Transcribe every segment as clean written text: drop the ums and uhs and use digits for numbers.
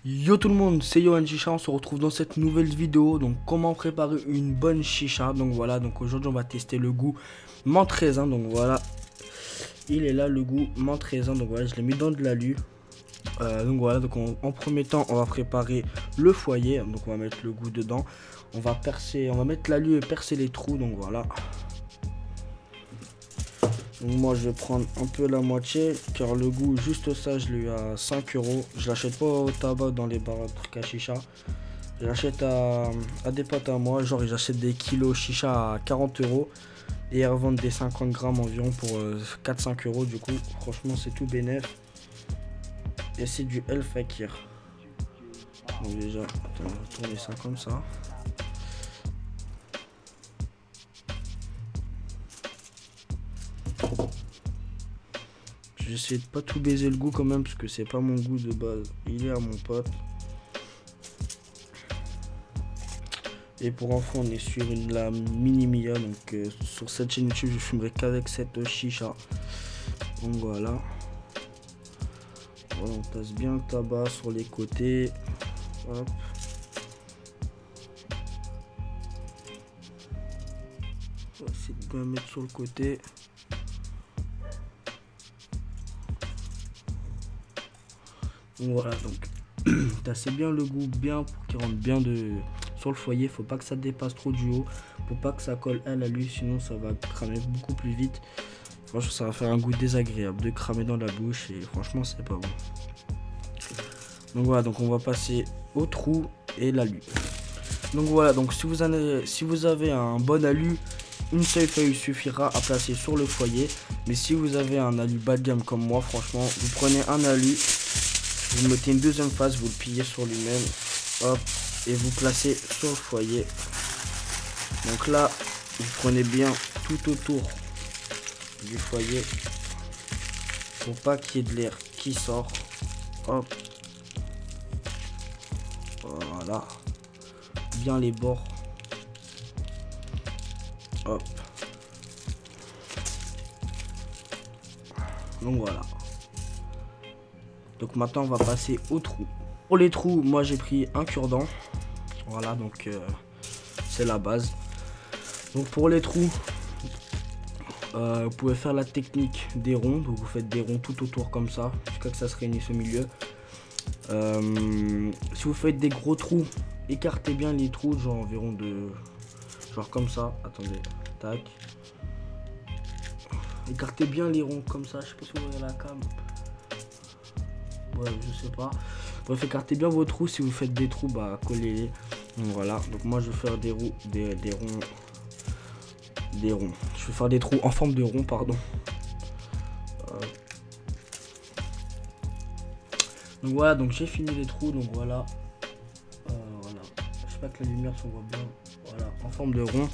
Yo tout le monde, c'est Yohan Chicha, on se retrouve dans cette nouvelle vidéo. Donc comment préparer une bonne chicha. Donc voilà, donc aujourd'hui on va tester le goût menthe raisin. Donc voilà, il est là le goût menthe raisin. Donc voilà, je l'ai mis dans de l'alu. Donc voilà, donc en premier temps on va préparer le foyer. Donc on va mettre le goût dedans. On va mettre l'alu et percer les trous. Donc voilà. Donc moi je vais prendre un peu la moitié car le goût juste ça je l'ai eu à 5 euros. Je l'achète pas au tabac dans les bars à chicha. Je l'achète à des potes à moi. Genre ils achètent des kilos chicha à 40 euros. Et ils revendent des 50 grammes environ pour 4-5 euros. Du coup franchement c'est tout bénef. Et c'est du El Fakir. Donc déjà, attends, on va tourner ça comme ça. J'essaie de pas tout baiser le goût quand même parce que c'est pas mon goût de base. Il est à mon pote. Et pour enfants on est sur la mini Mia. Donc sur cette chaîne YouTube je fumerai qu'avec cette chicha. Donc voilà. Voilà, on tasse bien le tabac sur les côtés. Hop. On va essayer de bien mettre sur le côté. Donc voilà, donc tassez bien le goût bien pour qu'il rentre bien sur le foyer. Faut pas que ça dépasse trop du haut, faut pas que ça colle à l'alu, sinon ça va cramer beaucoup plus vite. Franchement ça va faire un goût désagréable de cramer dans la bouche et franchement c'est pas bon. Donc voilà, donc on va passer au trou et l'alu. Donc voilà, donc si vous avez un bon alu, une seule feuille suffira à placer sur le foyer. Mais si vous avez un alu bas de gamme comme moi, franchement vous prenez un alu, vous mettez une deuxième face, vous le pliez sur lui-même, hop, et vous placez sur le foyer. Donc là, vous prenez bien tout autour du foyer pour pas qu'il y ait de l'air qui sort. Hop, voilà, bien les bords. Hop. Donc voilà. Donc maintenant on va passer aux trous. Pour les trous, moi j'ai pris un cure-dent. Voilà, donc c'est la base. Donc pour les trous, vous pouvez faire la technique des ronds. Donc vous faites des ronds tout autour comme ça, jusqu'à que ça se réunisse au milieu. Si vous faites des gros trous, écartez bien les trous, genre environ genre comme ça. Attendez, tac. Écartez bien les ronds comme ça. Je sais pas si vous voyez la cam. Ouais, je sais pas. Bref, écartez bien vos trous. Si vous faites des trous, bah collez-les. Donc voilà. Donc moi je vais faire des ronds. Je vais faire des trous en forme de rond, pardon. Donc voilà, donc j'ai fini les trous. Donc voilà. Voilà. Je sais pas que la lumière se voit bien. Voilà, en forme de rond.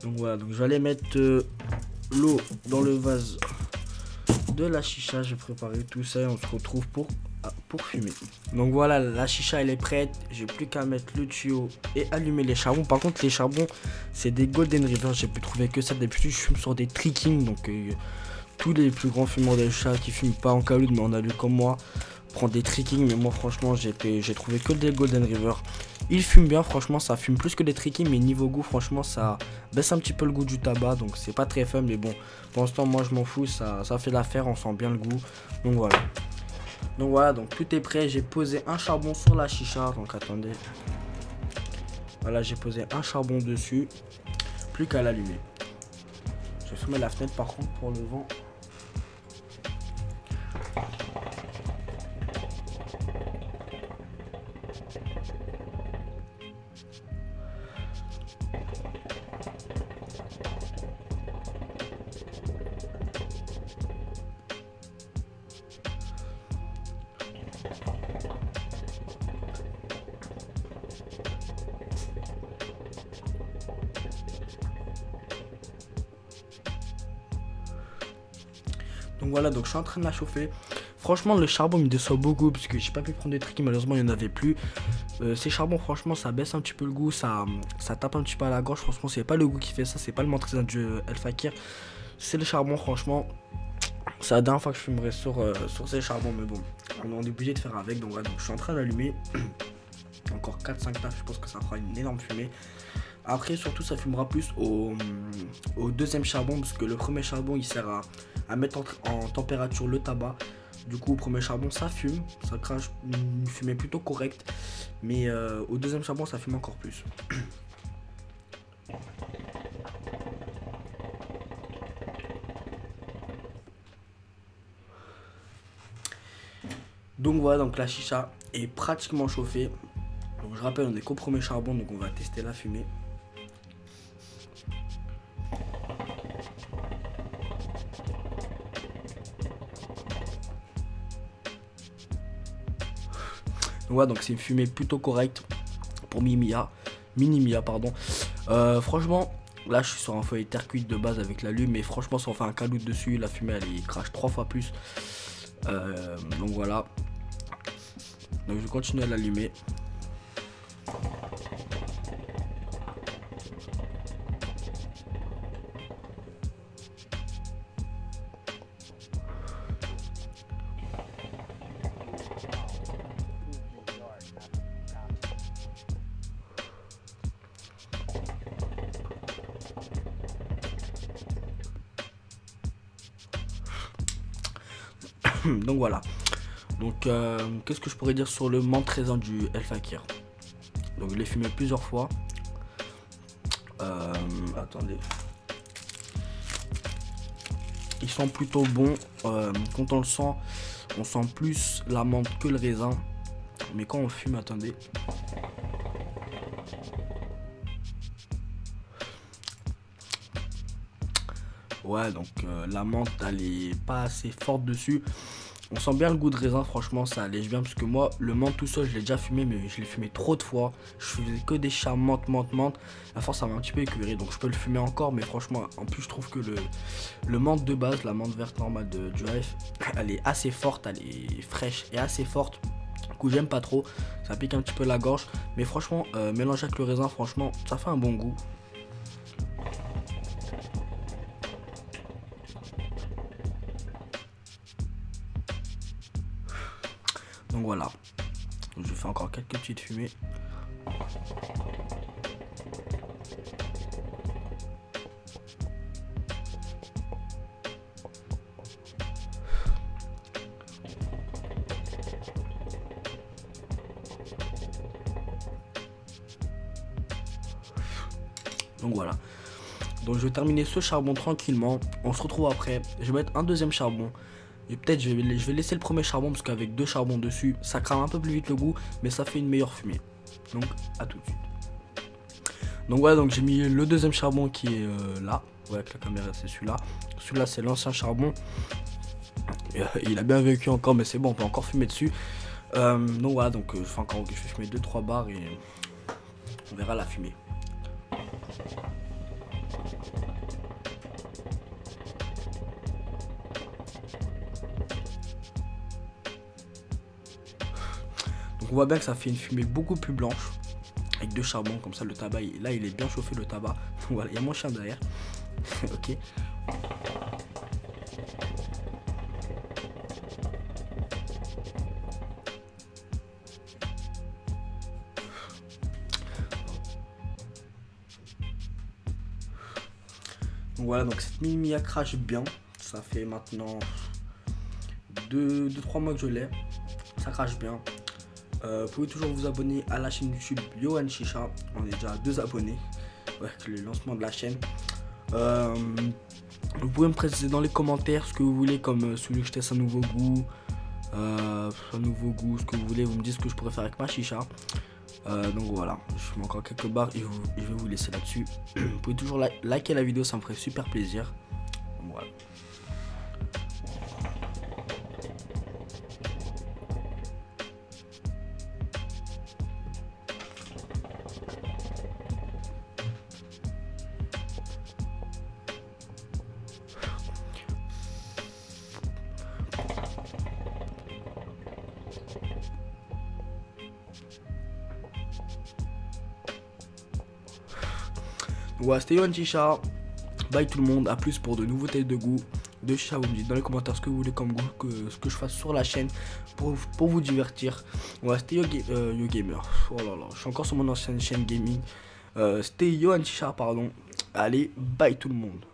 Donc voilà, donc je vais aller mettre l'eau dans le vase de la chicha. J'ai préparé tout ça et on se retrouve pour fumer. Donc voilà, la chicha elle est prête. J'ai plus qu'à mettre le tuyau et allumer les charbons. Par contre les charbons c'est des Golden River. J'ai pu trouver que ça. D'habitude je fume sur des Tricking. Donc tous les plus grands fumeurs de chicha qui fument pas en caloud mais en alu comme moi prend des Tricking. Mais moi franchement j'ai trouvé que des Golden River. Il fume bien, franchement ça fume plus que des Tricking, mais niveau goût franchement ça baisse un petit peu le goût du tabac, donc c'est pas très fun, mais bon pour l'instant moi je m'en fous, ça fait l'affaire, on sent bien le goût. Donc voilà, donc tout est prêt. J'ai posé un charbon sur la chicha, donc attendez, voilà, j'ai posé un charbon dessus, plus qu'à l'allumer. Je vais fermer la fenêtre par contre pour le vent. Donc voilà, donc je suis en train de la chauffer. Franchement le charbon me déçoit beaucoup parce que j'ai pas pu prendre des trucs, malheureusement il n'y en avait plus. Ces charbons franchement ça baisse un petit peu le goût, ça tape un petit peu à la gorge. Franchement c'est pas le goût qui fait ça, c'est pas le menthe raisin du El Fakir, c'est le charbon franchement. C'est la dernière fois que je fumerai sur ces charbons, mais bon, on est obligé de faire avec. Donc voilà, donc je suis en train d'allumer. Encore 4-5 tafs, je pense que ça fera une énorme fumée. Après, surtout, ça fumera plus au deuxième charbon, parce que le premier charbon, il sert à mettre en température le tabac. Du coup, au premier charbon, ça fume, ça crache une fumée plutôt correcte. Mais au deuxième charbon, ça fume encore plus. Donc voilà, donc la chicha est pratiquement chauffée. Donc je rappelle, on est qu'au premier charbon, donc on va tester la fumée. Donc voilà, donc c'est une fumée plutôt correcte pour mini-mia, pardon. Franchement, là je suis sur un feuille terre cuite de base avec l'allume, mais franchement si on fait un caloute dessus, la fumée elle crache 3 fois plus. Donc voilà. Donc je vais continuer à l'allumer. Donc voilà. Donc qu'est-ce que je pourrais dire sur le menthe raisin du El Fakir? Donc je l'ai fumé plusieurs fois. Attendez. Ils sont plutôt bons. Quand on le sent, on sent plus la menthe que le raisin. Mais quand on fume, attendez. Ouais, donc la menthe elle est pas assez forte dessus. On sent bien le goût de raisin, franchement ça allège bien. Parce que moi le menthe tout seul je l'ai déjà fumé, mais je l'ai fumé trop de fois. Je faisais que des chats menthe. À force ça m'a un petit peu écœuré, donc je peux le fumer encore. Mais franchement en plus je trouve que le menthe de base, la menthe verte normale du AF, elle est assez forte, elle est fraîche et assez forte. Du coup j'aime pas trop, ça pique un petit peu la gorge. Mais franchement mélanger avec le raisin, franchement ça fait un bon goût. Donc voilà, je fais encore quelques petites fumées. Donc voilà, donc je vais terminer ce charbon tranquillement. On se retrouve après. Je vais mettre un deuxième charbon. Et peut-être je vais laisser le premier charbon, parce qu'avec deux charbons dessus, ça crame un peu plus vite le goût, mais ça fait une meilleure fumée. Donc à tout de suite. Donc voilà, donc j'ai mis le deuxième charbon qui est là. Ouais, avec la caméra c'est celui-là. Celui-là c'est l'ancien charbon. Il a bien vécu encore, mais c'est bon, on peut encore fumer dessus. Donc voilà, donc je vais fumer 2-3 barres et on verra la fumée. Donc on voit bien que ça fait une fumée beaucoup plus blanche avec deux charbons, comme ça le tabac là il est bien chauffé, le tabac. Voilà, il y a mon chien derrière. Ok. Donc voilà, donc cette mini-mia crache bien. Ça fait maintenant 2-3 mois que je l'ai. Ça crache bien. Vous pouvez toujours vous abonner à la chaîne YouTube Yohan Chicha. On est déjà à 2 abonnés. Ouais, avec le lancement de la chaîne. Vous pouvez me préciser dans les commentaires ce que vous voulez, comme celui que je teste un nouveau goût. Ce que vous voulez. Vous me dites ce que je pourrais faire avec ma chicha. Donc voilà, je mets encore quelques barres et je vais vous laisser là-dessus. Vous pouvez toujours liker la vidéo, ça me ferait super plaisir. Donc voilà. Voilà, c'était Yohan Chicha. Bye tout le monde, à plus pour de nouveautés de goût. de chicha. Vous me dites dans les commentaires ce que vous voulez comme goût, ce que je fasse sur la chaîne pour vous divertir. Ouais, c'était Yo Gamer. Oh là là, je suis encore sur mon ancienne chaîne gaming. C'était Yo Chicha, pardon. Allez, bye tout le monde.